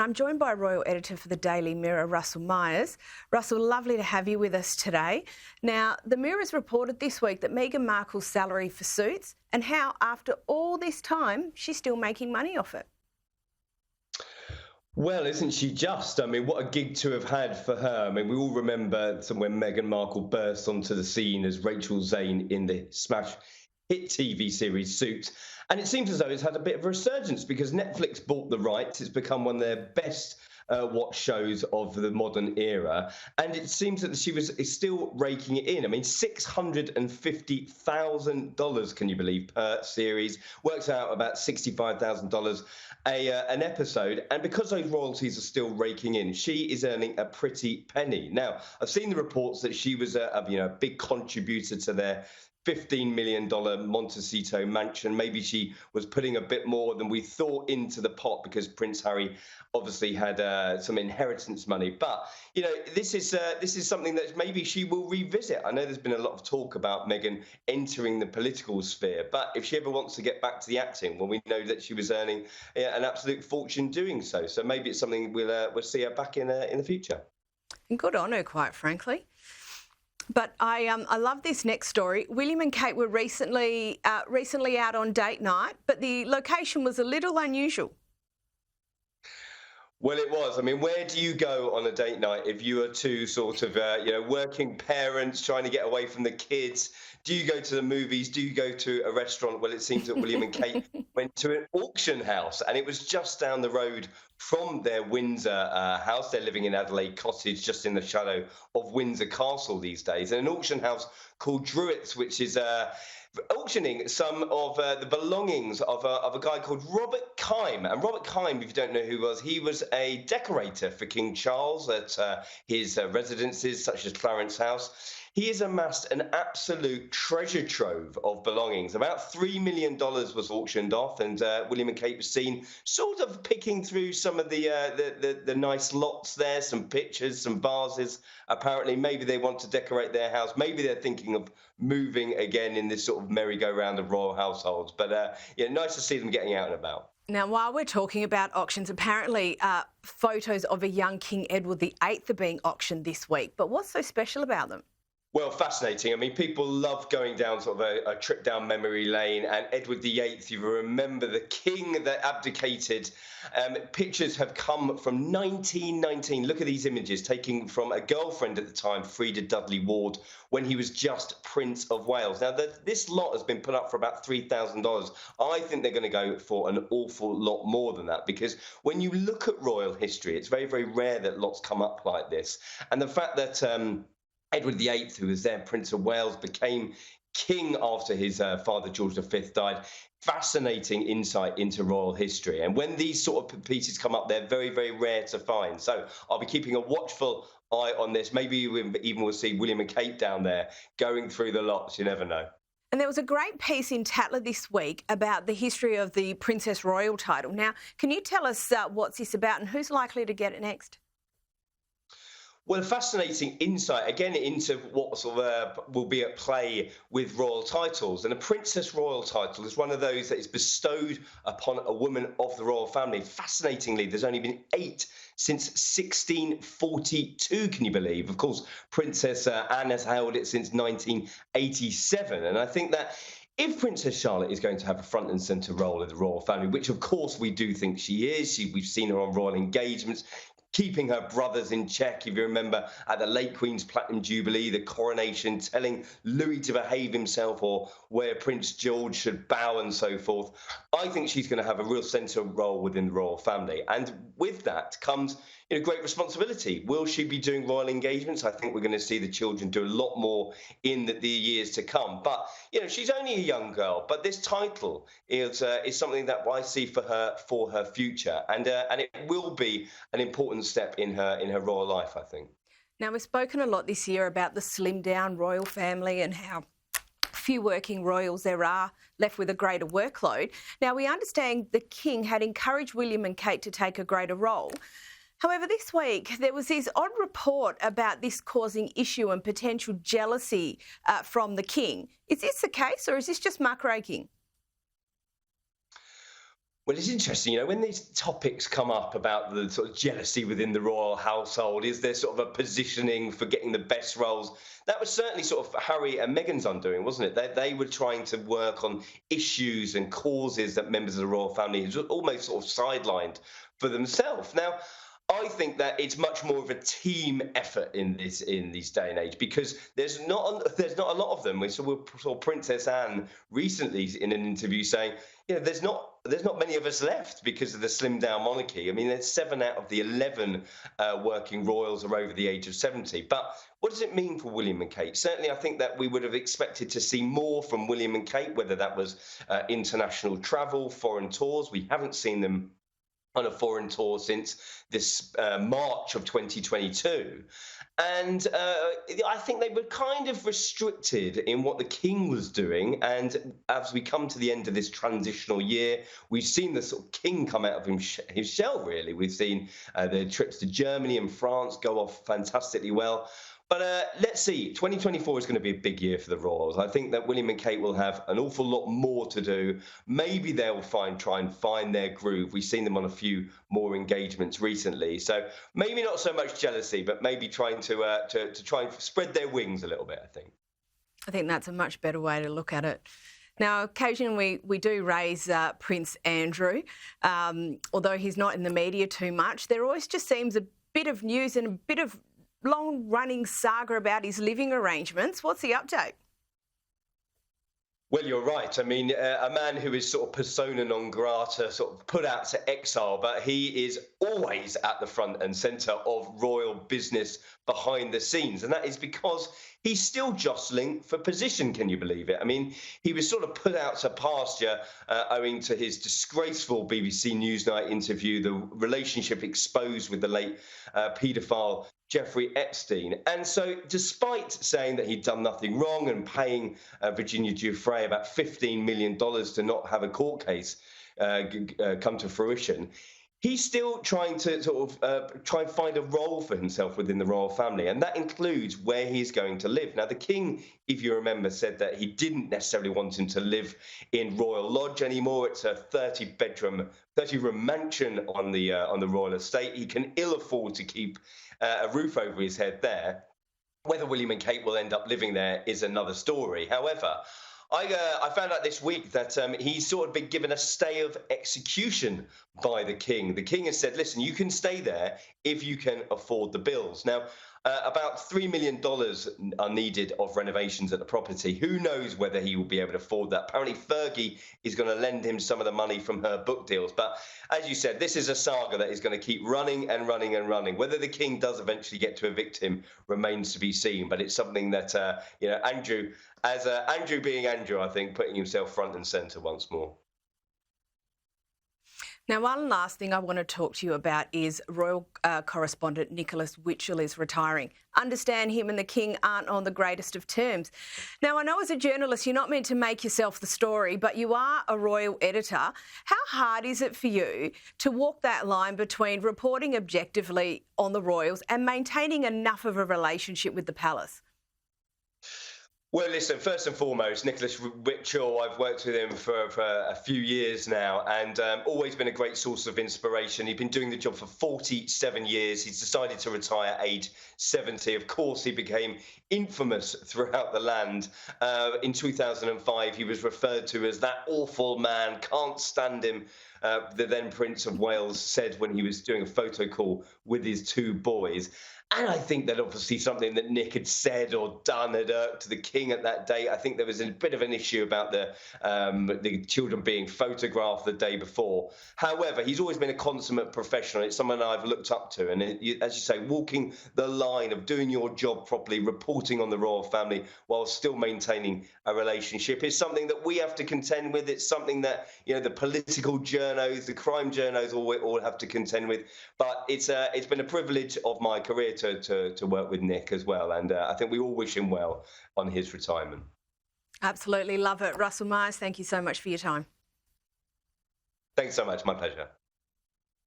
I'm joined by Royal Editor for the Daily Mirror, Russell Myers. Russell, lovely to have you with us today. Now, the Mirror's reported this week that Meghan Markle's salary for Suits and how, after all this time, she's still making money off it. Well, isn't she just? I mean, what a gig to have had for her. I mean, we all remember when Meghan Markle burst onto the scene as Rachel Zane in the smash hit TV series Suits. And it seems as though it's had a bit of a resurgence because Netflix bought the rights. It's become one of their best watched shows of the modern era. And it seems that she is still raking it in. I mean, $650,000, can you believe, per series. Works out about $65,000 an episode. And because those royalties are still raking in, she is earning a pretty penny. Now, I've seen the reports that she was a big contributor to their $15 million Montecito mansion. Maybe she was putting a bit more than we thought into the pot because Prince Harry obviously had some inheritance money. But, you know, this is something that maybe she will revisit. I know there's been a lot of talk about Meghan entering the political sphere, but if she ever wants to get back to the acting, well, we know that she was earning an absolute fortune doing so. So maybe it's something we'll see her back in the future. Good on her, quite frankly. But I love this next story. William and Kate were recently out on date night, but the location was a little unusual. Well, it was. I mean, where do you go on a date night if you are two sort of, working parents trying to get away from the kids? Do you go to the movies? Do you go to a restaurant? Well, it seems that William and Kate went to an auction house, and it was just down the road from their Windsor house. They're living in Adelaide Cottage, just in the shadow of Windsor Castle these days. And an auction house called Druitt's, which is auctioning some of the belongings of a guy called Robert Kime. And Robert Kime, if you don't know who he was a decorator for King Charles at his residences, such as Clarence House. He has amassed an absolute treasure trove of belongings. About $3 million was auctioned off, and William and Kate was seen sort of picking through some of the nice lots there, some pictures, some vases. Apparently, maybe they want to decorate their house. Maybe they're thinking of moving again in this sort of merry-go-round of royal households. But nice to see them getting out and about. Now, while we're talking about auctions, apparently photos of a young King Edward VIII are being auctioned this week. But what's so special about them? Well, fascinating. I mean, people love going down sort of a trip down memory lane. And Edward VIII, if you remember, the king that abdicated, pictures have come from 1919. Look at these images taken from a girlfriend at the time, Freda Dudley Ward, when he was just Prince of Wales. Now, this lot has been put up for about $3,000. I think they're going to go for an awful lot more than that, because when you look at royal history, it's very, very rare that lots come up like this. And the fact that Edward VIII, who was then Prince of Wales, became king after his father George V died. Fascinating insight into royal history. And when these sort of pieces come up, they're very, very rare to find. So I'll be keeping a watchful eye on this. Maybe we even will see William and Kate down there going through the lots. You never know. And there was a great piece in Tatler this week about the history of the Princess Royal title. Now, can you tell us what's this about and who's likely to get it next? Well, a fascinating insight, again, into what sort of will be at play with royal titles. And a Princess Royal title is one of those that is bestowed upon a woman of the royal family. Fascinatingly, there's only been 8 since 1642, can you believe? Of course, Princess Anne has held it since 1987. And I think that if Princess Charlotte is going to have a front and centre role in the royal family, which of course we do think she is, we've seen her on royal engagements, keeping her brothers in check. If you remember at the late Queen's Platinum Jubilee, the coronation, telling Louis to behave himself or where Prince George should bow and so forth. I think she's going to have a real central role within the royal family. And with that comes great responsibility. Will she be doing royal engagements? I think we're going to see the children do a lot more in the years to come. But, she's only a young girl, but this title is something that I see for her future. And it will be an important step in her royal life, I think. Now, we've spoken a lot this year about the slimmed down royal family and how few working royals there are left with a greater workload. Now, we understand the King had encouraged William and Kate to take a greater role. However, this week there was this odd report about this causing issue and potential jealousy from the King. Is this the case, or is this just muckraking? Well, it's interesting, when these topics come up about the sort of jealousy within the royal household, is there sort of a positioning for getting the best roles? That was certainly sort of Harry and Meghan's undoing, wasn't it? They were trying to work on issues and causes that members of the royal family had almost sort of sidelined for themselves. Now, I think that it's much more of a team effort in this day and age, because there's not a lot of them. We saw Princess Anne recently in an interview saying, there's not many of us left because of the slimmed down monarchy. I mean, there's 7 out of the 11 working royals are over the age of 70. But what does it mean for William and Kate? Certainly, I think that we would have expected to see more from William and Kate, whether that was international travel, foreign tours. We haven't seen them on a foreign tour since this March of 2022. And I think they were kind of restricted in what the king was doing. And as we come to the end of this transitional year, we've seen the sort of king come out of his shell, really. We've seen the trips to Germany and France go off fantastically well. But let's see, 2024 is going to be a big year for the Royals. I think that William and Kate will have an awful lot more to do. Maybe they'll try and find their groove. We've seen them on a few more engagements recently. So maybe not so much jealousy, but maybe trying to try and spread their wings a little bit, I think. I think that's a much better way to look at it. Now, occasionally we do raise Prince Andrew, although he's not in the media too much. There always just seems a bit of news and a bit of long-running saga about his living arrangements. What's the update? Well, you're right. I mean, a man who is sort of persona non grata, sort of put out to exile, but he is always at the front and centre of royal business behind the scenes. And that is because he's still jostling for position, can you believe it? I mean, he was sort of put out to pasture owing to his disgraceful BBC Newsnight interview, the relationship exposed with the late paedophile Jeffrey Epstein. And so despite saying that he'd done nothing wrong and paying Virginia Giuffre about $15 million to not have a court case come to fruition, he's still trying to sort of try and find a role for himself within the royal family, and that includes where he's going to live. Now, the king, if you remember, said that he didn't necessarily want him to live in Royal Lodge anymore. It's a 30-room mansion on the royal estate. He can ill afford to keep a roof over his head there. Whether William and Kate will end up living there is another story. However, I found out this week that he's sort of been given a stay of execution by the king. The king has said, listen, you can stay there if you can afford the bills. Now, about $3 million are needed of renovations at the property. Who knows whether he will be able to afford that? Apparently, Fergie is going to lend him some of the money from her book deals. But as you said, this is a saga that is going to keep running and running and running. Whether the king does eventually get to evict him remains to be seen. But it's something that, Andrew, Andrew being Andrew, I think, putting himself front and centre once more. Now, one last thing I want to talk to you about is royal correspondent Nicholas Witchell is retiring. Understand him and the king aren't on the greatest of terms. Now, I know as a journalist you're not meant to make yourself the story, but you are a royal editor. How hard is it for you to walk that line between reporting objectively on the royals and maintaining enough of a relationship with the palace? Well, listen, first and foremost, Nicholas Witchell, I've worked with him for a few years now, and always been a great source of inspiration. He's been doing the job for 47 years. He's decided to retire at age 70. Of course, he became infamous throughout the land. In 2005, he was referred to as that awful man, can't stand him. The then Prince of Wales said when he was doing a photo call with his 2 boys. And I think that obviously something that Nick had said or done had irked the king at that date. I think there was a bit of an issue about the children being photographed the day before. However, he's always been a consummate professional. It's someone I've looked up to. And as you say, walking the line of doing your job properly, reporting on the royal family while still maintaining a relationship is something that we have to contend with. It's something that, the political journos, the crime journos all have to contend with. But it's been a privilege of my career to work with Nick as well, and I think we all wish him well on his retirement. Absolutely love it. Russell Myers, thank you so much for your time. Thanks so much, my pleasure.